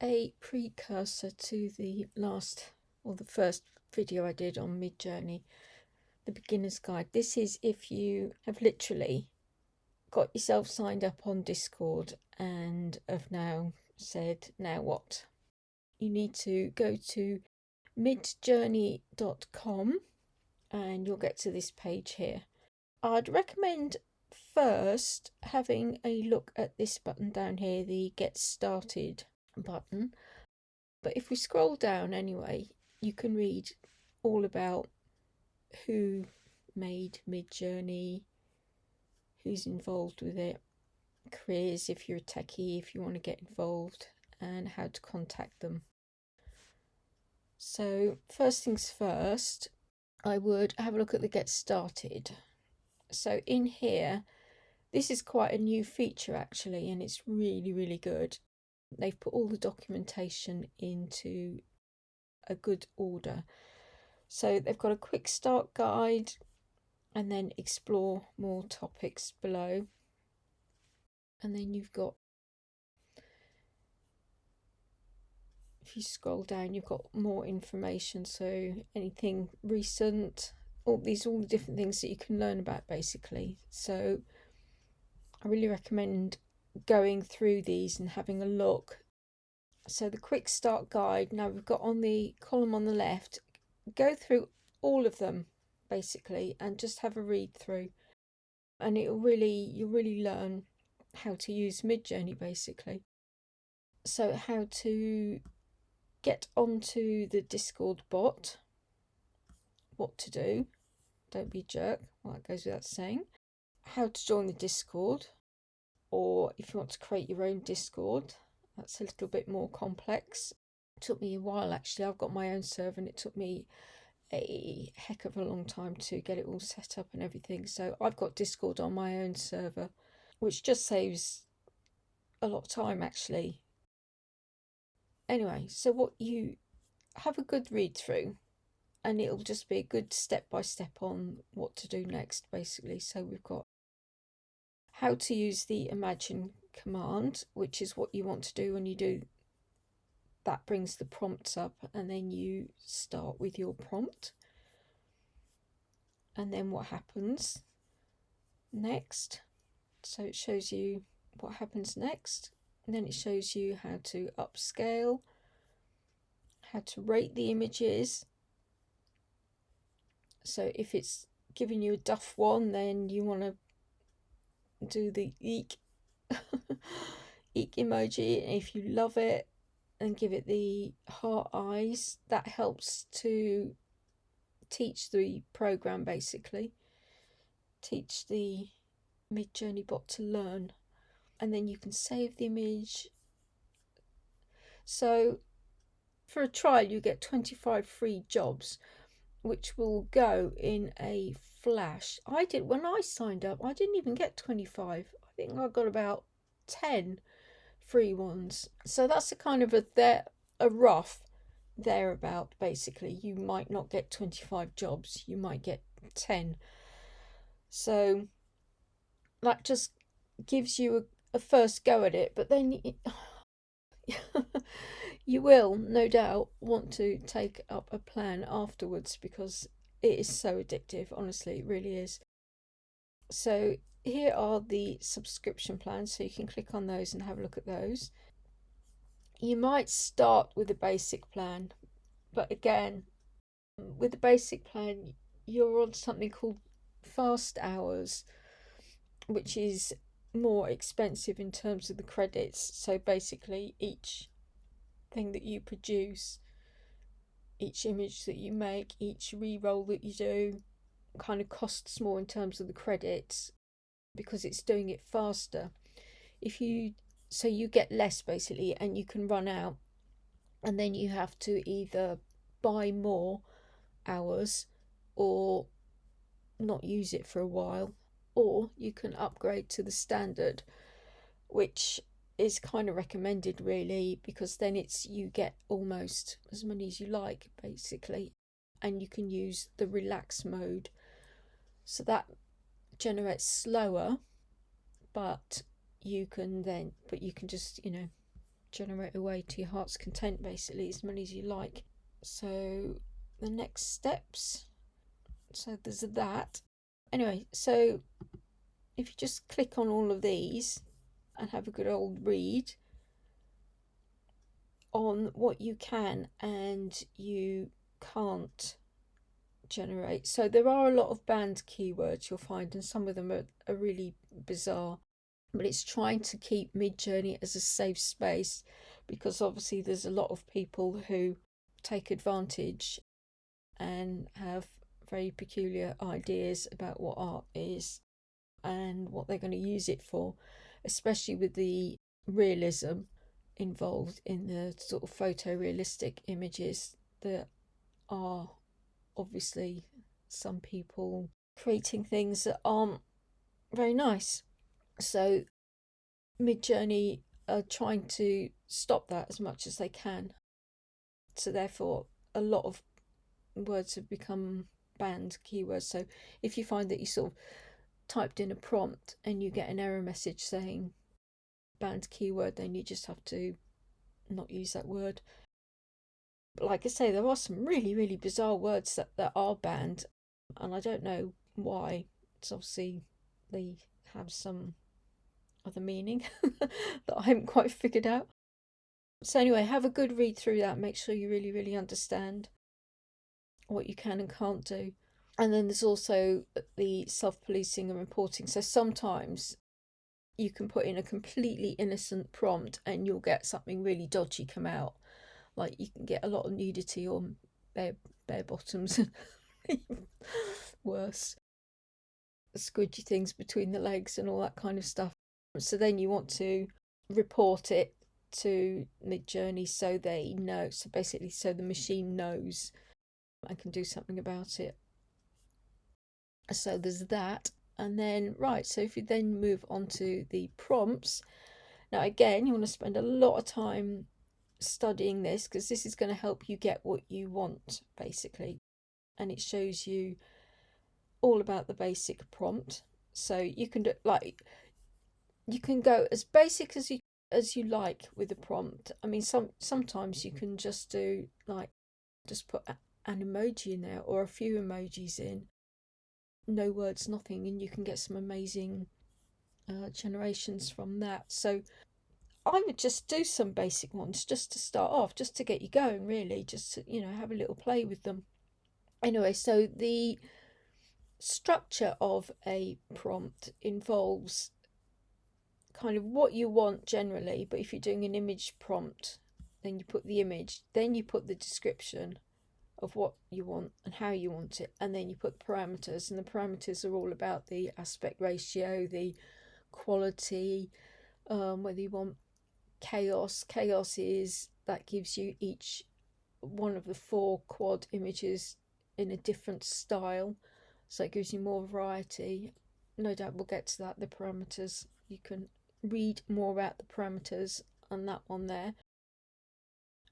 a precursor to the first video I did on Midjourney, the beginner's guide. This is if you have literally got yourself signed up on Discord and have now said, now what? You need to go to midjourney.com and you'll get to this page here. I'd recommend first having a look at this button down here, the Get Started button. But if we scroll down anyway, you can read all about who made Midjourney, who's involved with it, careers if you're a techie, if you want to get involved, and how to contact them. So first things first, I would have a look at the Get Started. So in here, this is quite a new feature actually, and it's really, really good. They've put all the documentation into a good order. So they've got a quick start guide and then explore more topics below. And then you've got, if you scroll down, you've got more information. So anything recent, all the different things that you can learn about basically. So I really recommend going through these and having a look. So the quick start guide, now we've got on the column on the left, go through all of them basically and just have a read through, and you'll really learn how to use Midjourney basically. So how to get onto the Discord bot, what to do, don't be a jerk, well that goes without saying, how to join the Discord, or if you want to create your own Discord, that's a little bit more complex. It took me a while actually. I've got my own server and it took me a heck of a long time to get it all set up and everything. So I've got Discord on my own server, which just saves a lot of time actually. Anyway, so what you have a good read through and it'll just be a good step-by-step on what to do next basically. So we've got how to use the imagine command, which is what you want to do when you do that, brings the prompts up, and then you start with your prompt and then what happens next. So it shows you what happens next, and then it shows you how to upscale, how to rate the images. So if it's giving you a duff one, then you want to do the eek eek emoji. If you love it, and give it the heart eyes. That helps to teach the program basically, teach the Midjourney bot to learn. And then you can save the image. So for a trial you get 25 free jobs, which will go in a flash. When I signed up, I didn't even get 25. I think I got about 10 free ones. So that's a kind of a rough thereabout basically. You might not get 25 jobs, you might get 10. So that just gives you a first go at it, but then you will no doubt want to take up a plan afterwards because it is so addictive, honestly, it really is. So here are the subscription plans, so you can click on those and have a look at those. You might start with a basic plan, but again, with the basic plan, you're on something called fast hours, which is more expensive in terms of the credits. So basically, each thing that you produce, each image that you make, each re-roll that you do, kind of costs more in terms of the credits because it's doing it faster. So you get less basically, and you can run out, and then you have to either buy more hours or not use it for a while, or you can upgrade to the standard, which is kind of recommended really, because then you get almost as many as you like basically, and you can use the relax mode, so that generates slower, but you can just generate away to your heart's content, basically, as many as you like. So the next steps, so there's that. Anyway, so if you just click on all of these and have a good old read on what you can and you can't generate. So there are a lot of banned keywords you'll find, and some of them are really bizarre, but it's trying to keep Midjourney as a safe space, because obviously there's a lot of people who take advantage and have very peculiar ideas about what art is and what they're going to use it for, especially with the realism involved in the sort of photorealistic images that are obviously some people creating things that aren't very nice. So Midjourney are trying to stop that as much as they can. So therefore a lot of words have become banned keywords. So if you find that you sort of typed in a prompt and you get an error message saying banned keyword, then you just have to not use that word. But like I say, there are some really, really bizarre words that are banned, and I don't know why. It's obviously they have some other meaning that I haven't quite figured out. So anyway, have a good read through that. Make sure you really, really understand what you can and can't do. And then there's also the self-policing and reporting. So sometimes you can put in a completely innocent prompt and you'll get something really dodgy come out. Like you can get a lot of nudity or bare bottoms. Worse. Squidgy things between the legs and all that kind of stuff. So then you want to report it to Midjourney so they know. So basically, so the machine knows and can do something about it. So there's that. And then, right, so if you then move on to the prompts. Now, again, you want to spend a lot of time studying this, because this is going to help you get what you want, basically. And it shows you all about the basic prompt. So you can do, like, you can go as basic as you like with the prompt. I mean, sometimes you can just do, like, just put an emoji in there or a few emojis in, no words, nothing, and you can get some amazing generations from that. So I would just do some basic ones just to start off, just to get you going, really, just to, have a little play with them. Anyway, so the structure of a prompt involves kind of what you want generally, but if you're doing an image prompt, then you put the image, then you put the description of what you want and how you want it, and then you put parameters, and the parameters are all about the aspect ratio, the quality, whether you want chaos is that gives you each one of the 4 quad images in a different style, so it gives you more variety. No doubt we'll get to that, the parameters. You can read more about the parameters on that one there,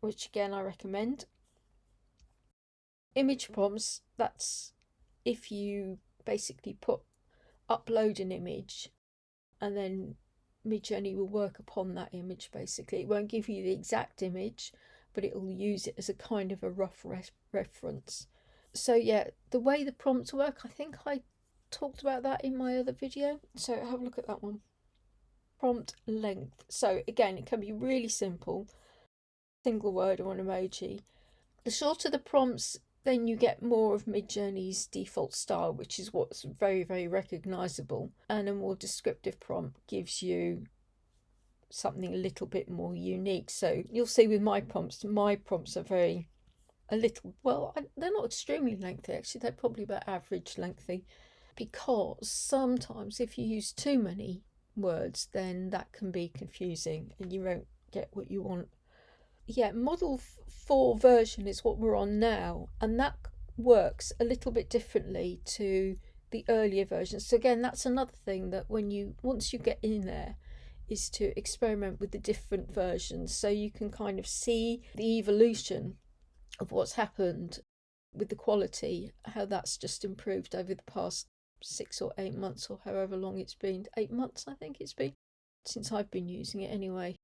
which again I recommend. Image prompts, that's if you basically upload an image and then Midjourney will work upon that image. Basically, it won't give you the exact image, but it will use it as a kind of a rough reference. So yeah, the way the prompts work, I think I talked about that in my other video, so have a look at that one. Prompt length. So again, it can be really simple, single word or an emoji. The shorter the prompts, then you get more of Midjourney's default style, which is what's very, very recognizable. And a more descriptive prompt gives you something a little bit more unique. So you'll see with my prompts are they're not extremely lengthy, actually. They're probably about average lengthy, because sometimes if you use too many words, then that can be confusing and you won't get what you want. Yeah, Model 4 version is what we're on now, and that works a little bit differently to the earlier versions. So again, that's another thing that once you get in there, is to experiment with the different versions, so you can kind of see the evolution of what's happened with the quality, how that's just improved over the past 6 or 8 months, or however long it's been. 8 months, I think it's been, since I've been using it anyway.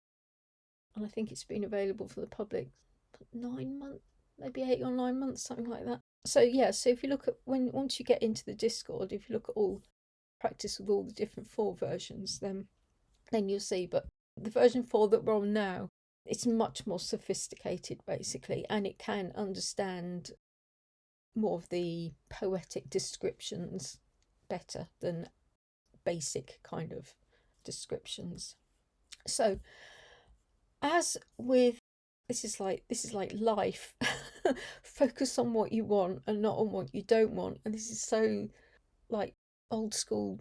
and I think it's been available for the public 9 months, maybe 8 or 9 months, something like that. So yeah, so if you look at once you get into the Discord, if you look at all practice with all the different 4 versions, then you'll see. But the version 4 that we're on now, it's much more sophisticated basically, and it can understand more of the poetic descriptions better than basic kind of descriptions. So as with this is like life. Focus on what you want and not on what you don't want. And this is so like old school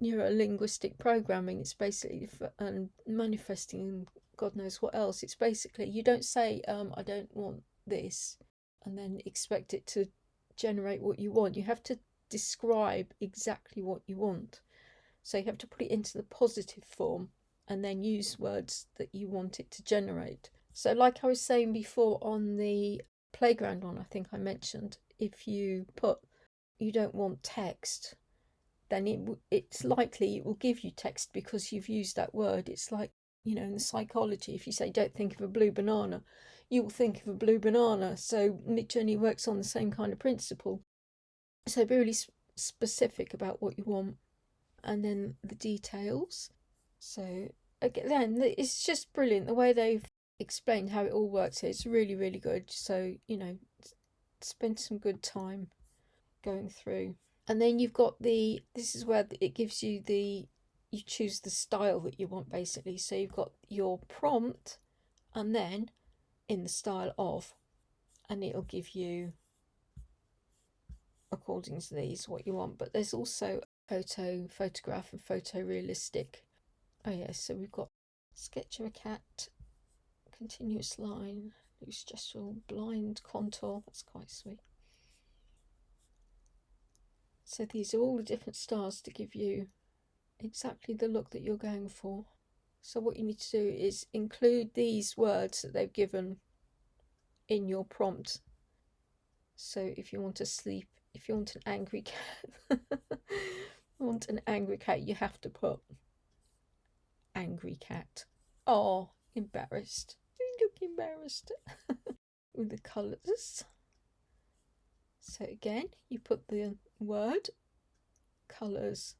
neuro-linguistic programming. It's basically and manifesting and God knows what else. It's basically you don't say I don't want this and then expect it to generate what you want. You have to describe exactly what you want. So you have to put it into the positive form and then use words that you want it to generate. So like I was saying before on the playground one, I think I mentioned, if you put you don't want text, then it's likely it will give you text because you've used that word. It's like, in the psychology, if you say don't think of a blue banana, you will think of a blue banana. So Midjourney works on the same kind of principle. So be really specific about what you want, and then the details. So again, it's just brilliant the way they've explained how it all works here. It's really, really good. So spend some good time going through. And then you've got this is where it gives you you choose the style that you want basically. So you've got your prompt and then in the style of, and it'll give you according to these what you want. But there's also photograph and photorealistic. Oh yeah, so we've got sketch of a cat, continuous line, loose gestural, blind contour. That's quite sweet. So these are all the different styles to give you exactly the look that you're going for. So what you need to do is include these words that they've given in your prompt. So if you want to sleep, if you want an angry cat, you have to put angry cat. Oh, embarrassed. You look embarrassed. With the colours. So again, you put the word, colours.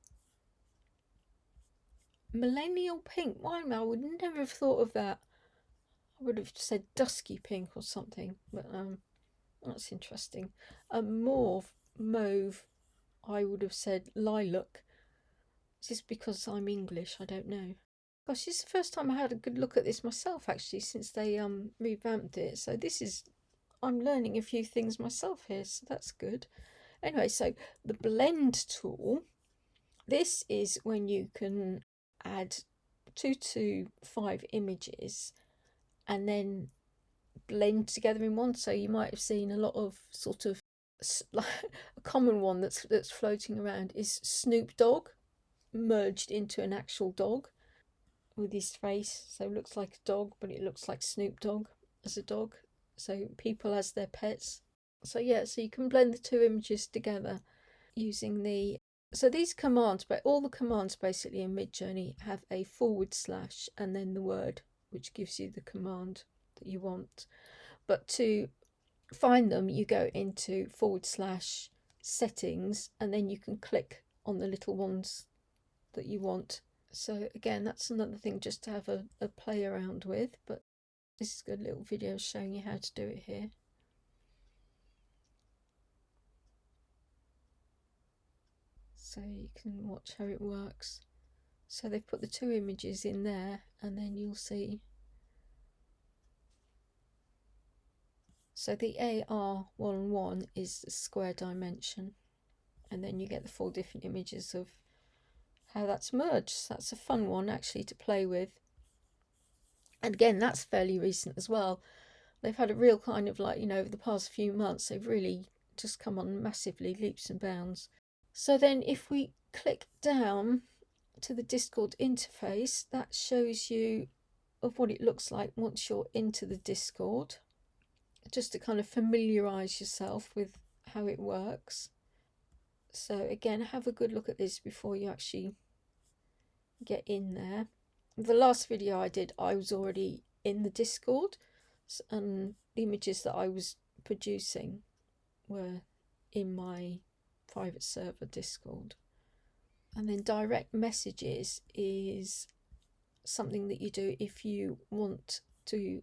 Millennial pink. Why? I would never have thought of that. I would have said dusky pink or something, but that's interesting. Mauve. I would have said lilac. Just because I'm English, I don't know. Gosh, this is the first time I had a good look at this myself actually since they revamped it. So I'm learning a few things myself here, so that's good. Anyway, so the blend tool, this is when you can add 2 to 5 images and then blend together in one. So you might have seen a lot of sort of a common one that's floating around is Snoop Dogg merged into an actual dog with his face. So it looks like a dog, but it looks like Snoop Dogg as a dog. So people as their pets. So yeah, so you can blend the 2 images together using so these commands, but all the commands basically in Midjourney have a / and then the word, which gives you the command that you want. But to find them, you go into / settings, and then you can click on the little ones that you want. So again, that's another thing just to have a play around with, but this is a good little video showing you how to do it here. So you can watch how it works. So they've put the 2 images in there, and then you'll see. So the AR11 is the square dimension, and then you get the 4 different images of how that's merged. So that's a fun one actually to play with. And again, that's fairly recent as well. They've had a real kind of over the past few months, they've really just come on massively, leaps and bounds. So then if we click down to the Discord interface, that shows you of what it looks like once you're into the Discord, just to kind of familiarize yourself with how it works. So again, have a good look at this before you actually get in there. The last video I did, I was already in the Discord, and the images that I was producing were in my private server Discord. And then direct messages is something that you do if you want to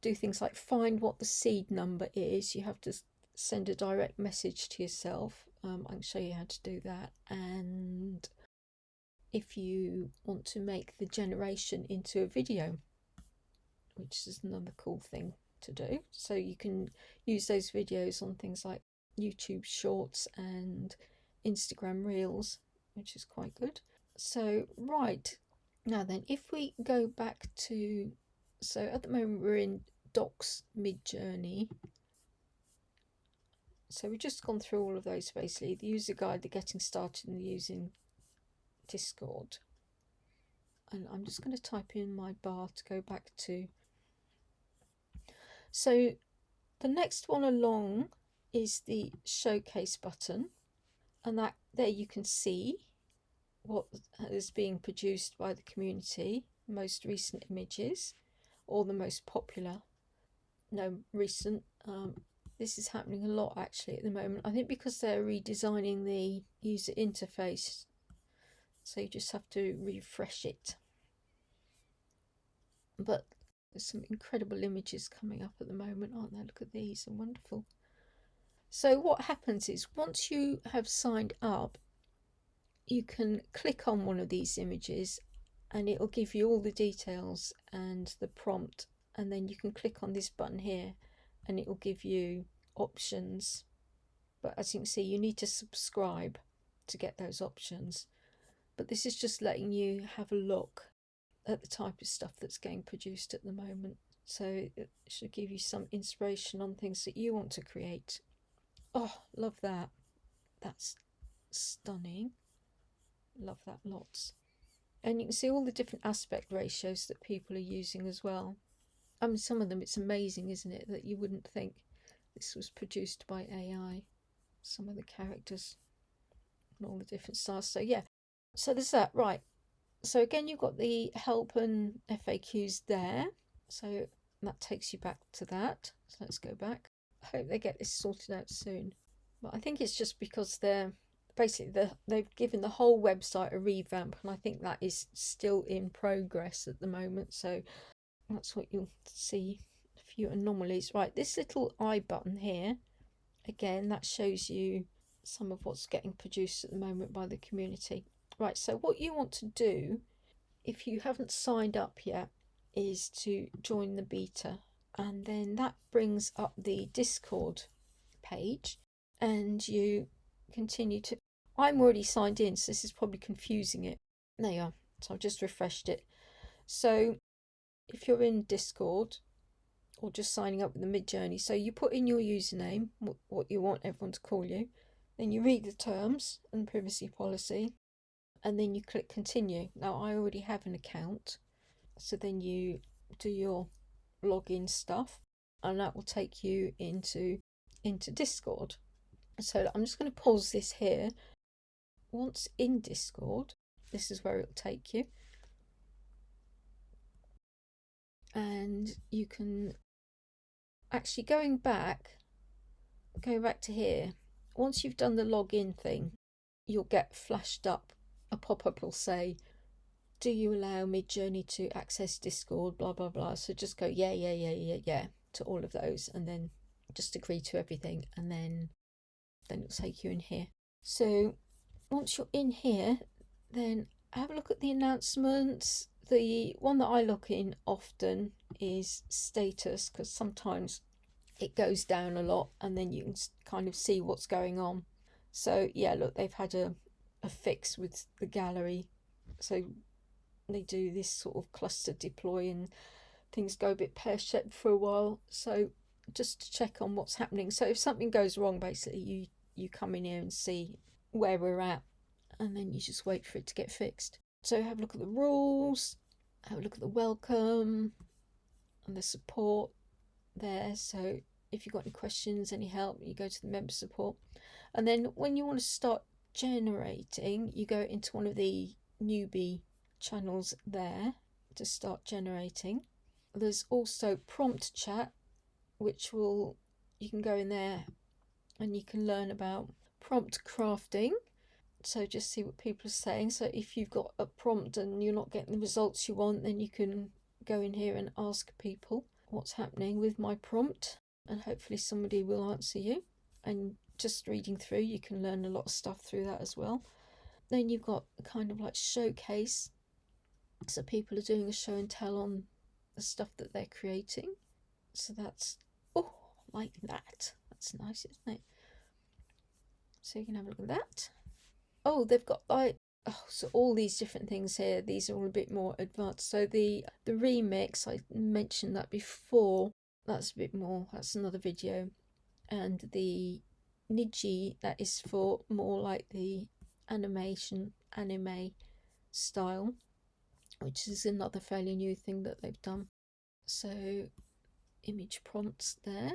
do things like find what the seed number is. You have to send a direct message to yourself. I can show you how to do that. And if you want to make the generation into a video, which is another cool thing to do, so you can use those videos on things like YouTube Shorts and Instagram Reels, which is quite good. So right, now then, if we go back to, so at the moment we're in Docs Midjourney. So we've just gone through all of those, basically the user guide, the getting started, and using Discord. And I'm just going to type in my bar to go back to. So the next one along is the showcase button, and that there you can see what is being produced by the community, most recent images, or the most popular. No, recent. This is happening a lot actually at the moment. I think because they're redesigning the user interface, so you just have to refresh it. But there's some incredible images coming up at the moment, aren't there? Look at these, they're wonderful. So what happens is, once you have signed up, you can click on one of these images and it'll give you all the details and the prompt, and then you can click on this button here and it will give you options. But as you can see, you need to subscribe to get those options. But this is just letting you have a look at the type of stuff that's getting produced at the moment. So it should give you some inspiration on things that you want to create. Oh, love that. That's stunning. Love that lots. And you can see all the different aspect ratios that people are using as well. I mean, some of them, it's amazing, isn't it, that you wouldn't think this was produced by AI. Some of the characters and all the different styles. So yeah, so there's that. Right, so again, you've got the help and FAQs there, so that takes you back to that. So let's go back. I hope they get this sorted out soon, but I think it's just because they're basically they've given the whole website a revamp, and I think that is still in progress at the moment. So that's what you'll see, a few anomalies. Right, this little I button here, again, that shows you some of what's getting produced at the moment by the community. Right, so what you want to do, if you haven't signed up yet, is to join the beta, and then that brings up the Discord page, and you continue to, I'm already signed in, so this is probably confusing it. There you are, so I've just refreshed it. So if you're in Discord or just signing up with the Midjourney, so you put in your username, what you want everyone to call you, then you read the terms and privacy policy, and then you click continue. Now I already have an account, so then you do your login stuff, and that will take you into Discord. So I'm just going to pause this here. Once in Discord, this is where it will take you, and you can actually going back to here. Once you've done the login thing, you'll get flashed up a pop-up will say, do you allow Midjourney to access Discord, blah blah blah. So just go yeah to all of those, and then just agree to everything, and then it'll take you in here. So once you're in here, then have a look at the announcements. The one that I look in often is status, because sometimes it goes down a lot and then you can kind of see what's going on. So yeah, look, they've had a fix with the gallery, so they do this sort of cluster deploy and things go a bit pear-shaped for a while, so just to check on what's happening. So if something goes wrong, basically you come in here and see where we're at, and then you just wait for it to get fixed. So have a look at the rules, have a look at the welcome and the support there. So if you've got any questions, any help, you go to the member support. And then when you want to start generating, you go into one of the newbie channels there to start generating. There's also prompt chat, which you can go in there and you can learn about prompt crafting. So just see what people are saying. So if you've got a prompt and you're not getting the results you want, then you can go in here and ask people what's happening with my prompt, and hopefully somebody will answer you. And just reading through, you can learn a lot of stuff through that as well. Then you've got kind of like showcase, so people are doing a show and tell on the stuff that they're creating. So that's, oh, like that. That's nice, isn't it? So you can have a look at that. Oh, they've got like, oh, so all these different things here. These are all a bit more advanced. So the remix, I mentioned that before. That's a bit more. That's another video. And the Niji, that is for more like the anime style, which is another fairly new thing that they've done. So image prompts there,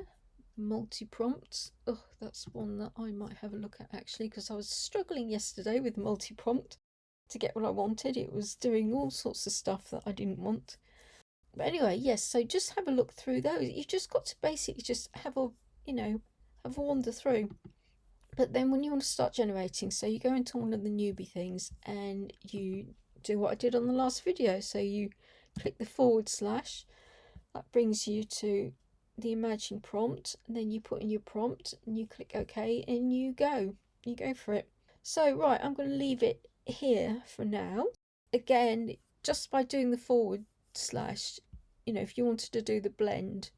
multi-prompts. Oh, that's one that I might have a look at actually, because I was struggling yesterday with multi-prompt to get what I wanted. It was doing all sorts of stuff that I didn't want. But anyway, yes, so just have a look through those. You've just got to basically just have a wander through. But then when you want to start generating, so you go into one of the newbie things and you do what I did on the last video. So you click the /, that brings you to the imagine prompt, and then you put in your prompt and you click OK and you go for it. So right, I'm going to leave it here for now. Again, just by doing the /, if you wanted to do the blend,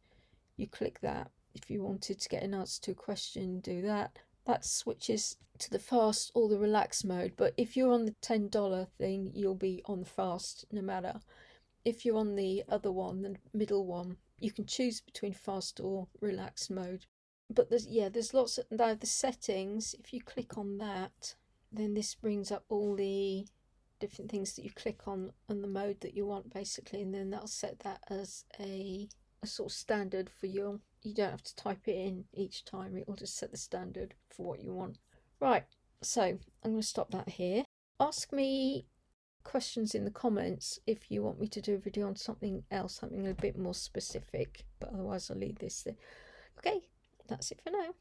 you click that. If you wanted to get an answer to a question, do that. That switches to the fast or the relaxed mode. But if you're on the $10 thing, you'll be on fast no matter. If you're on the other one, the middle one, you can choose between fast or relaxed mode. But there's lots of the settings. If you click on that, then this brings up all the different things that you click on and the mode that you want basically, and then that'll set that as a sort of standard for you don't have to type it in each time. It will just set the standard for what you want. Right, so I'm going to stop that here. Ask me questions in the comments if you want me to do a video on something else, something a bit more specific, but otherwise I'll leave this there. Okay, that's it for now.